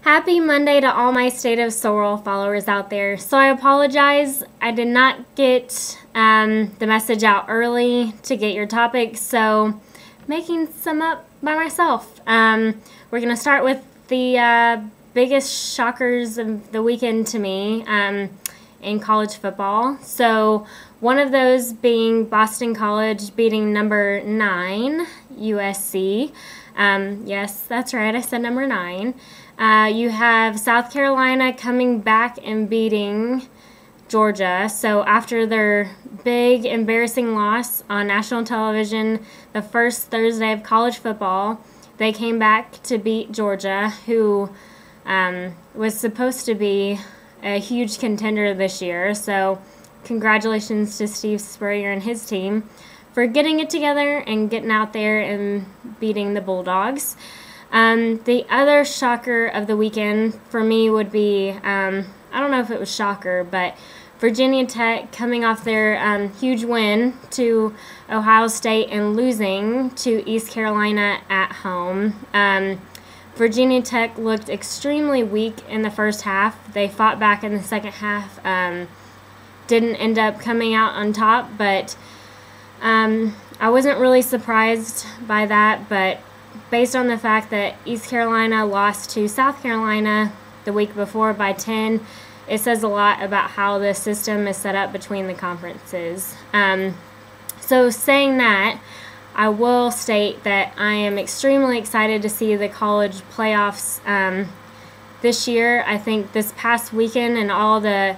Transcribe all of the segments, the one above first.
Happy Monday to all my State of Sorrel followers out there. So I apologize, I did not get the message out early to get your topics, so making some up by myself. We're going to start with the biggest shockers of the weekend to me in college football. So one of those being Boston College beating number 9, USC. Yes, that's right, I said number 9. You have South Carolina coming back and beating Georgia. So after their big, embarrassing loss on national television the first Thursday of college football, they came back to beat Georgia, who was supposed to be a huge contender this year. So congratulations to Steve Spurrier and his team for getting it together and getting out there and beating the Bulldogs. The other shocker of the weekend for me would be, I don't know if it was shocker, but Virginia Tech coming off their huge win to Ohio State and losing to East Carolina at home. Virginia Tech looked extremely weak in the first half. They fought back in the second half, didn't end up coming out on top, but I wasn't really surprised by that, but based on the fact that East Carolina lost to South Carolina the week before by 10, it says a lot about how the system is set up between the conferences. So saying that, I will state that I am extremely excited to see the college playoffs this year. I think this past weekend and all the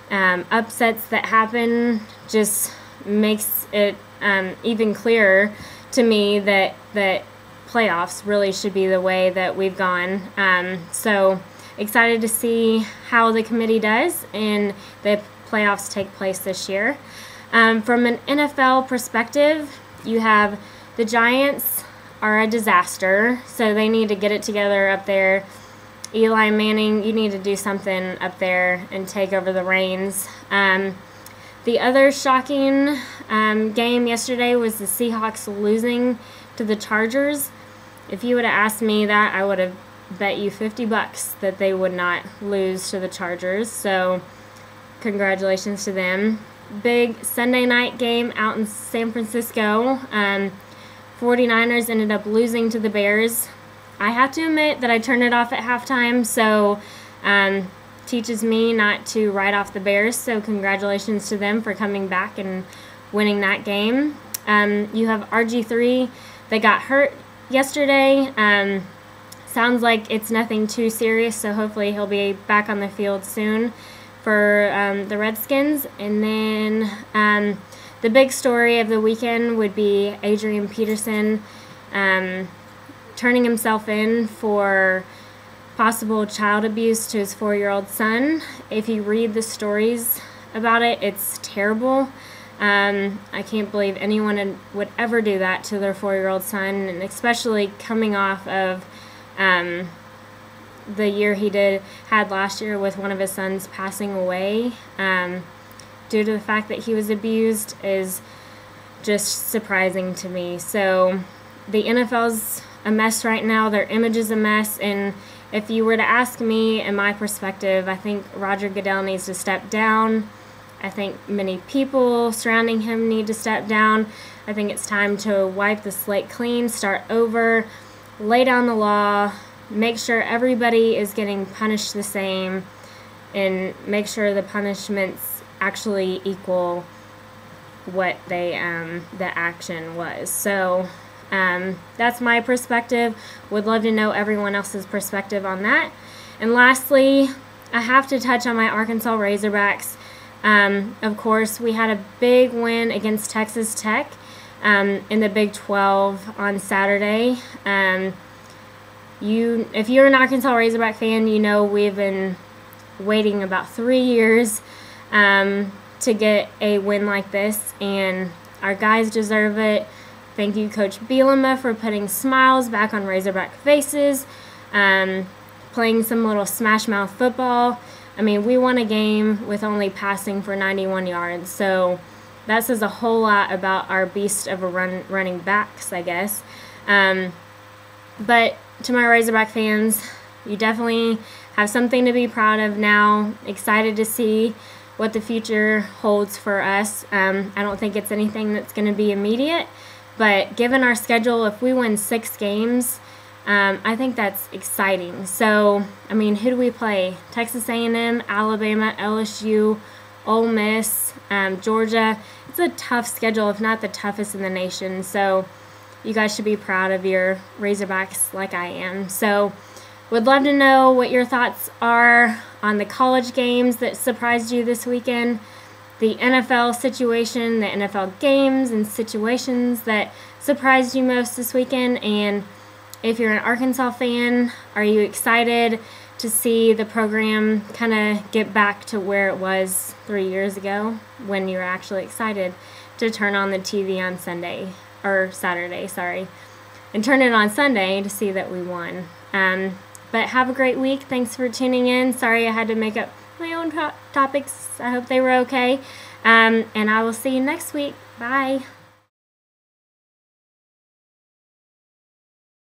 upsets that happen just makes it even clearer to me that playoffs really should be the way that we've gone. So excited to see how the committee does and the playoffs take place this year. From an NFL perspective, you have the Giants are a disaster, so they need to get it together up there. Eli Manning, you need to do something up there and take over the reins. The other shocking game yesterday was the Seahawks losing to the Chargers. If you would have asked me that, I would have bet you $50 that they would not lose to the Chargers. So congratulations to them. Big Sunday night game out in San Francisco. 49ers ended up losing to the Bears. I have to admit that I turned it off at halftime, so teaches me not to write off the Bears. So congratulations to them for coming back and winning that game. You have RGIII. They got hurt yesterday. Sounds like it's nothing too serious, so hopefully he'll be back on the field soon for the Redskins. And then the big story of the weekend would be Adrian Peterson turning himself in for possible child abuse to his 4-year-old son. If you read the stories about it, it's terrible. I can't believe anyone would ever do that to their 4-year-old son, and especially coming off of the year he had last year with one of his sons passing away due to the fact that he was abused is just surprising to me. So the NFL's a mess right now. Their image is a mess, and if you were to ask me, in my perspective, I think Roger Goodell needs to step down. I think many people surrounding him need to step down. I think it's time to wipe the slate clean, start over, lay down the law, make sure everybody is getting punished the same, and make sure the punishments actually equal what the action was. So that's my perspective. Would love to know everyone else's perspective on that. And lastly, I have to touch on my Arkansas Razorbacks. Of course, we had a big win against Texas Tech in the Big 12 on Saturday. If you're an Arkansas Razorback fan, you know we've been waiting about 3 years to get a win like this, and our guys deserve it. Thank you, Coach Bielema, for putting smiles back on Razorback faces, playing some little smash mouth football. I mean, we won a game with only passing for 91 yards, so that says a whole lot about our beast of a running backs, I guess. But to my Razorback fans, You definitely have something to be proud of now. Excited to see what the future holds for us. I don't think it's anything that's going to be immediate, but given our schedule, if we win 6 games, I think that's exciting. So, I mean, who do we play? Texas A&M, Alabama, LSU, Ole Miss, Georgia. It's a tough schedule, if not the toughest in the nation. So you guys should be proud of your Razorbacks like I am. So would love to know what your thoughts are on the college games that surprised you this weekend, the NFL situation, the NFL games and situations that surprised you most this weekend, and if you're an Arkansas fan, are you excited to see the program kind of get back to where it was 3 years ago when you were actually excited to turn on the TV on Saturday, and turn it on Sunday to see that we won. But have a great week. Thanks for tuning in. Sorry I had to make up my own topics. I hope they were okay. And I will see you next week. Bye.